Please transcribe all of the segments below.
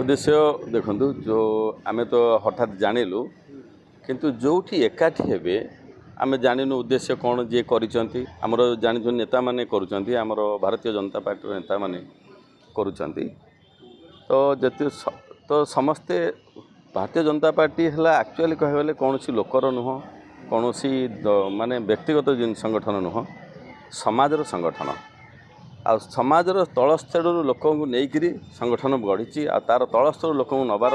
उद्देश्य देखु जो आम तो हठात जानिलु किंतु जोठी एकाठी हेबे आम जानू उद्देश्य कौन जी करमर जानी नेता माने आमर भारतीय जनता पार्टी नेता माने करुँच तो जति तो समस्ते भारतीय जनता पार्टी है एक्चुअली कहले कौन सी लोकर नुह कौन सी माने व्यक्तिगत जिन संगठन नुह समाजर संगठन आ समाजर तलस्तर लोक नहीं संगठन गढ़ी आ तार तलस्तर लोक नबार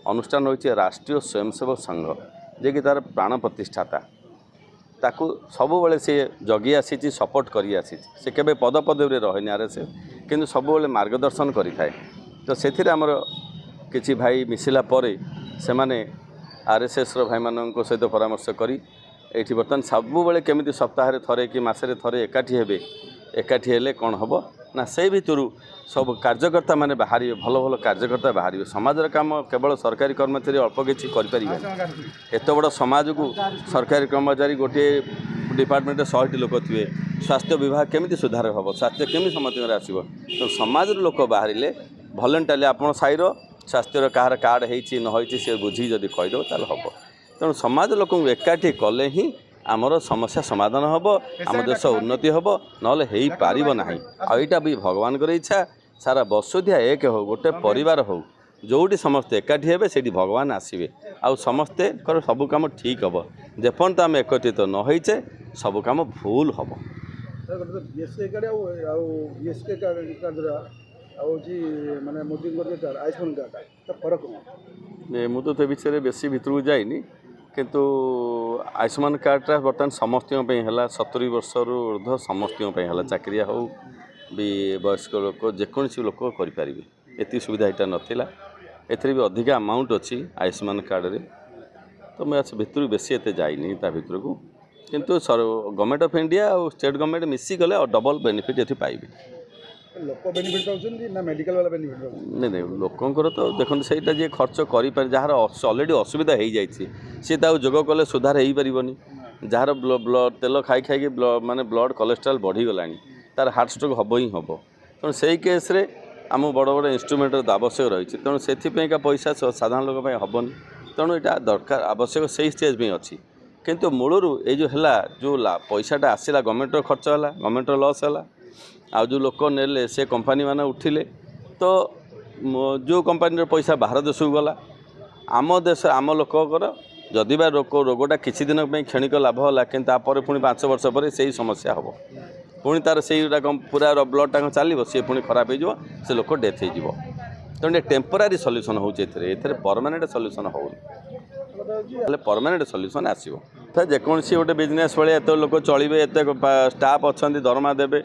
अनुष्ठान होची राष्ट्रीय स्वयंसेवक संघ जे कि तार प्राण प्रतिष्ठाता ताकू सबुबले सी जगी आसी सपोर्ट करी आसी से केबे पद पदवी रहे आरएसएस किंतु सबुबले मार्गदर्शन करिथाए तो से आमर किछि भाई मिसिला परे से माने आरएसएस रो भाई मानक सहित परामर्श करी एठी बर्तमान सबुबले केमिति सप्ताह थरे कि मासरे थरे एकाठी हेबे एकाठी हेले कौन हम ना से भितर सब कार्यकर्ता माने बाहर भल भल कार्यकर्ता बाहर समाजर काम केवल सरकारी कर्मचारी अल्प किसी करें एत बड़ समाज को सरकारी कर्मचारी गोटे डिपार्टमेंट 100 लोक थे स्वास्थ्य विभाग केमी सुधार हम स्वास्थ्य केमी समझ आसो तो समाज लोक बाहर भलेंटाली आप साईर स्वास्थ्य कहार कार्ड होती सी बुझी जब कहीदेव ताल हम तेणु समाज लोक एकाठी कले ही आमर समस्या समाधान हम आम देश उन्नति हम ना पारना आईटा भी भगवान इच्छा सारा वसुधिया एक हो गोटे परिवार हो जोटी समस्ते एकाठी हेबे से भगवान आसवे आउ समस्ते सब कम ठीक हम जेपर्यंत आम एकत्रित न होइचे सब कम भूल हम मुझे विषय बेसी भितर जाइनी किंतु आयुष्मान कार्डटा बर्तमान समस्त है 70 वर्ष ऊर्ध्व समस्त है चाकरिया हो भी वयस्क लोक जेकोसी लोक करें ये सुविधा यहाँ नाला एथि भी अधिका अमाउंट अच्छी आयुष्मान कार्ड रे तो मैं भितर बेसी एत जाइनी भितर को किंतु गवर्नमेंट ऑफ इंडिया और स्टेट गवर्नमेंट मिसिगले और डबल बेनिफिट ये पाइबे लोक बेनिफिट पाउछन ना मेडिकल वाला बेनिफिट नहीं नहीं लोकंर तो देखते सहीटा जी खर्च कर जार अलरेडी असुविधा हो जाए सी जोग कले सुधार हो पारनी जार ब्लड तेल खाई खाई माने ब्लड कोलेस्ट्रॉल बढ़ीगला तार हार्ट स्ट्रोक हम ही हम तेणु से केस्रे आम बड़ बड़ इंस्ट्रूमेंट आवश्यक रही तेणु से पैसा साधारण लोक हेनी तेणु यहाँ दरकार आवश्यक से स्टेज में अच्छी किंतु मूलरू ये जो है जो पैसाटा आसला गवर्नमेंट खर्च है गवर्नमेंट लॉस है आ जो लोक नेले से कंपनी माने उठिले तो जो कंपनी पैसा बाहर देश को गला आम देश आम लोकर जदि बा रोगटा किसी दिन क्षणिक लाभ है कि पुणी 5 वर्ष पर से ही समस्या हम पुणी तार से पूरा ब्लड टाक चलो सी पुणी खराब हो से लोक डेथ हो तेणु टेम्पोरारी सल्यूशन होते परमानेंट सल्यूशन हो परमानेंट सल्यूशन आसो जेकोसी गोटे बिजनेस भाई एत लोक चलिए एत स्टाफ अच्छा दरमा देवे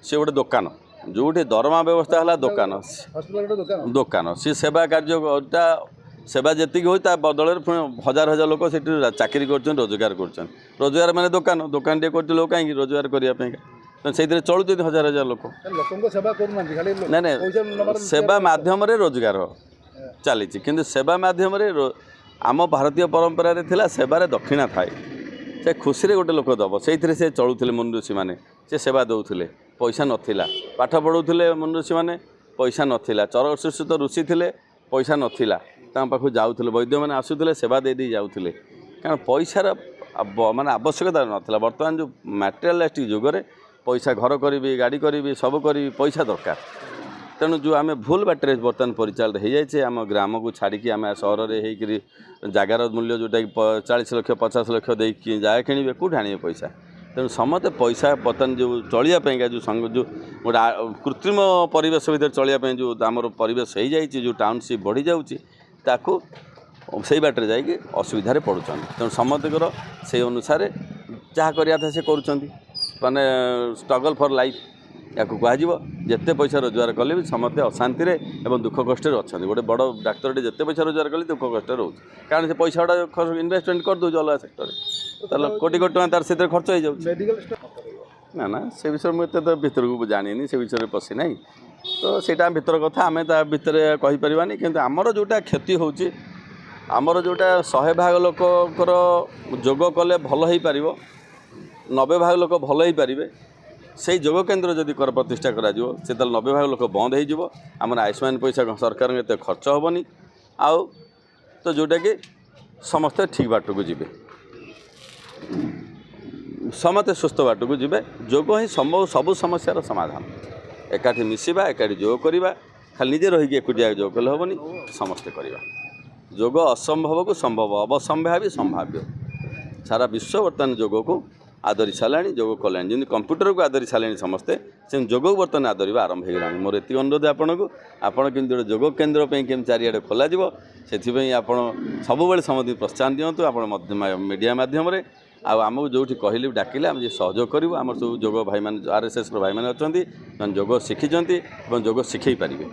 सी गोटे दुकान जोटे दरमा व्यवस्था है दुकान सी सेवा कार्यटा सेवा जी हो बदल हजार हजार लोक से चाकरी कर रोजगार कर रोजगार माने दुकान दुकान टे कर लोग कहीं रोजगार करने तो से चलुच्च हजार हजार लोक ना ना सेवा मध्यम रोजगार चली कि सेवा मध्यम आम भारतीय परंपरा थिला सेवार दक्षिणा थाए से खुशी गोटे लोक दब से चलुले मुनि ऋषि मैंने से सेवा दौले पैसा नाला पाठ पढ़ुले मुनि ऋषि मैंने पैसा नाला चर शिक्षित ऋषि थे पैसा नाला पाखु जाऊे वैद्य मैंने आसुले सेवा दे जाऊे कारण पैसार माने आवश्यकता नाला बर्तमान जो मटेरियलिस्टिक जुगरे पैसा घर करी गाड़ी करी सब करी पैसा दरकार तेणु जो आम भूल बाटर बर्तमान परिचालित हो जाए आम ग्राम को छाड़ी आम सहर में जगार मूल्य जोटा कि 40 लाख 50 लाख दे जगह किणे कौट आने पैसा तेणु समस्ते पैसा बर्तमान जो चलियापाईका जो संग जो गोटे कृत्रिम परिवेश भर चलियापाई जो आमर परिवेश हो जाए जो टाउनशिप बढ़ी जाऊँ से बाटर जा असुविधा पड़ुन तेणु समस्तर से अनुसार जहाँ करा था से करें स्ट्रगल फॉर लाइफ या कहते पैसा रोजगार कले भी समस्ते अशांति एवं दुख कष्ट अच्छा गोटे बड़ डाक्तर जिते पैसा रोजगार कले दुख कष्ट रोच कारण से पैसा गुड़ा इन्वेस्टमेंट कर दूँ अलग सेक्टर कोटी कोटी तार से खर्च हो जाए ना ना से विषय मुझे तो भितर को जानी से विषय पशि ना तो सीटा भितर कथा आम भितर कहीपरानी कि आमर जोटा क्षति होची आमर जोटा 100 भाग लोकर जोग कले भल हो पार 90 भाग लोक भल हो पारे সেই যোଗ কেନ୍ଦ୍র যদি কର ପ୍ରତିଷ୍ଠା କରାଯିବ ସେତେବେଳେ 90% ଲୋକ ବନ୍ଦ ହେଇଯିବ ଆମର ଆୟୁଷ୍ମାନ ପଇସା ସରକାରଙ୍କ ଏତେ ଖର୍ଚ୍ଚ ହେବନି ଆଉ ତ ଯେଉଁଟାକି ସମସ୍ତେ ଠିକ୍ ବାଟକୁ ଯିବେ ସମସ୍ତେ ସୁସ୍ଥ ବାଟକୁ ଯିବେ ଯୋଗ ହିଁ ସବୁ ସମସ୍ୟାର ସମାଧାନ ଏକାଠି ମିଶିବା ଏକାଠି ଯୋଗ କରିବା ଖାଲି ନିଜେ ରହିକି ଏକୁଟିଆ ଯୋଗ କଲେ ହେବନି ସମସ୍ତେ କରିବା ଯୋଗ ଅସମ୍ଭବକୁ ସମ୍ଭବ ଅବସମ୍ଭାବୀ ସମ୍ଭାବ୍ୟ ସାରା ବିଶ୍ୱ ବର୍ତ୍ତମାନ ଯୋଗକୁ ଆଦରି ସାରିଲାଣି ଯୋଗ କଲାଣି ଯେମିତି କମ୍ପ୍ୟୁଟରକୁ ଆଦରି ସାରିଲେଣି ସମସ୍ତେ ସେମିତି ଯୋଗକୁ ବର୍ତ୍ତମାନ ଆଦରିବା ଆରମ୍ଭ ହେଇଗଲାଣି ମୋର ଏତିକି ଅନୁରୋଧ ଆପଣ କେମିତି ଗୋଟେ ଯୋଗ କେନ୍ଦ୍ର ପାଇଁ କେମିତି ଚାରିଆଡ଼େ ଖୋଲାଯିବ ସେଥିପାଇଁ ଆପଣ ସବୁବେଳେ ସମସ୍ତଙ୍କୁ ପ୍ରୋତ୍ସାହନ ଦିଅନ୍ତୁ ଆପଣ ମିଡ଼ିଆ ମାଧ୍ୟମରେ ଆଉ ଆମକୁ ଯେଉଁଠି କହିଲେ ଡାକିଲେ ଆମେ ଯେ ସହଯୋଗ କରିବୁ ଆମର ସବୁ ଯୋଗ ଭାଇମାନେ RSSର ଭାଇମାନେ ଅଛନ୍ତି ସେମାନେ ଯୋଗ ଶିଖିଛନ୍ତି ଏବଂ ଯୋଗ ଶିଖେଇ ପାରିବେ।